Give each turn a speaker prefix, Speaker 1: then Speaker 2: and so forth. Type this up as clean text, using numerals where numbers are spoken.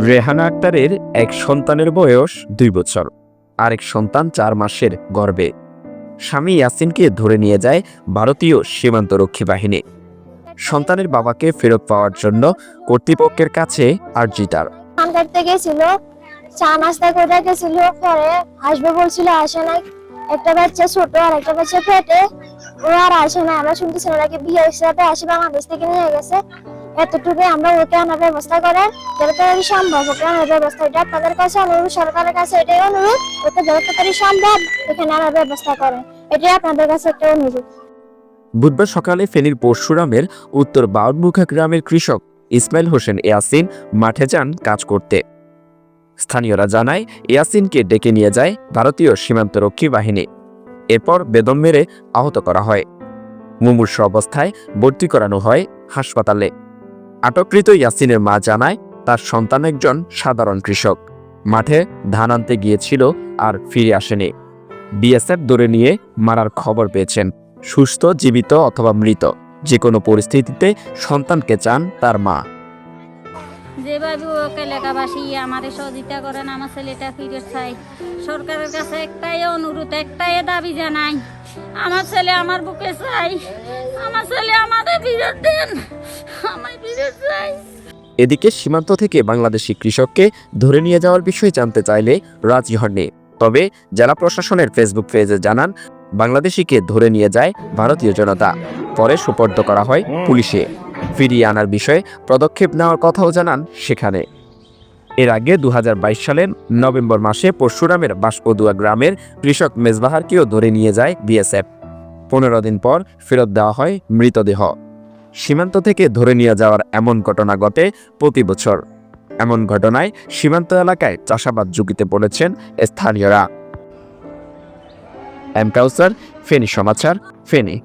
Speaker 1: রেহানা আক্তারের এক সন্তানের বয়স ২ বছর, আরেক সন্তান ৪ মাসের গর্ভে। স্বামী ইয়াসিনকে ধরে নিয়ে যায় ভারতীয় সীমান্তরক্ষী বাহিনী। সন্তানের বাবাকে ফেরত পাওয়ার জন্য কর্তৃপক্ষের কাছে আর্জি তার।
Speaker 2: ধান কাটতে গেছিল, চা নাস্তা করে গেছিল, পরে আসবে বলছিল, আসে নাই। একটা বাচ্চা ছোট আর একটা বাচ্চা পেটে, ও আর আসে না। আমরা শুনতেছি ওনাকে বিয়ে হিসাবে আসে বাংলাদেশ থেকে নিয়ে গেছে। এতটুকু আমরা ওকে আনার ব্যবস্থা করেন, যত তাড়াতাড়ি সম্ভব ওকে আনার ব্যবস্থা। এটা আপনাদের কাছে অনুরোধ, সরকারের কাছে এটাই অনুরোধ, ওকে যত তাড়াতাড়ি সম্ভব এখানে আনার ব্যবস্থা করেন। এটাই আপনাদের কাছে একটা অনুরোধ।
Speaker 1: বুধবার সকালে ফেনীর পরশুরামের উত্তর বাউরমুখা গ্রামের কৃষক ইসমাইল হোসেন ইয়াসিন মাঠে যান কাজ করতে। স্থানীয়রা জানায়, ইয়াসিনকে ডেকে নিয়ে যায় ভারতীয় সীমান্তরক্ষী বাহিনী। এরপর বেদম মেরে আহত করা হয়। মুমূর্ষু অবস্থায় ভর্তি করানো হয় হাসপাতালে। আটককৃত ইয়াসিনের মা জানায়, তার সন্তান একজন সাধারণ কৃষক, মাঠে ধান আনতে গিয়েছিল আর ফিরে আসেনি। বিএসএফ ধরে নিয়ে মারার খবর পেয়েছেন। সুস্থ, জীবিত অথবা মৃত যে কোনো পরিস্থিতিতে সন্তানকে চান তার মা।
Speaker 3: যেভাবে ওকে এলাকাবাসী আমাদের সহযোগিতা করেন, আমার ছেলেটা ফিরে চাই। সরকারের কাছে একটাই অনুরোধ, একটাই দাবি জানাই, আমার ছেলে আমার বুকে চাই, আমার ছেলে আমাদের ফিরত দেন, আমায় ফিরত চাই।
Speaker 1: এদিকে সীমান্ত থেকে বাংলাদেশি কৃষককে ধরে নিয়ে যাওয়ার বিষয়ে জানতে চাইলে রাজি হননি। তবে জেলা প্রশাসনের ফেসবুক পেজে জানান, বাংলাদেশিকে ধরে নিয়ে যায় ভারতীয় জনতা, পরে সোপর্দ করা হয় পুলিশে। ফিরিয়ে আনার বিষয়ে পদক্ষেপ নেওয়ার কথাও জানান সেখানে। এর আগে ২০২২ সালের নভেম্বর মাসে পরশুরামের বাঁশপদুয়া গ্রামের কৃষক মেজবাহারকেও ধরে নিয়ে যায় বিএসএফ। ১৫ দিন পর ফেরত দেওয়া হয় মৃতদেহ। সীমান্ত থেকে ধরে নিয়ে যাওয়ার এমন ঘটনা ঘটে প্রতি বছর। এমন ঘটনায় সীমান্ত এলাকায় চাষাবাদ ঝুঁকিতে পড়েছেন স্থানীয়রা। এম কাউসার, ফেনী সমাচার, ফেনী।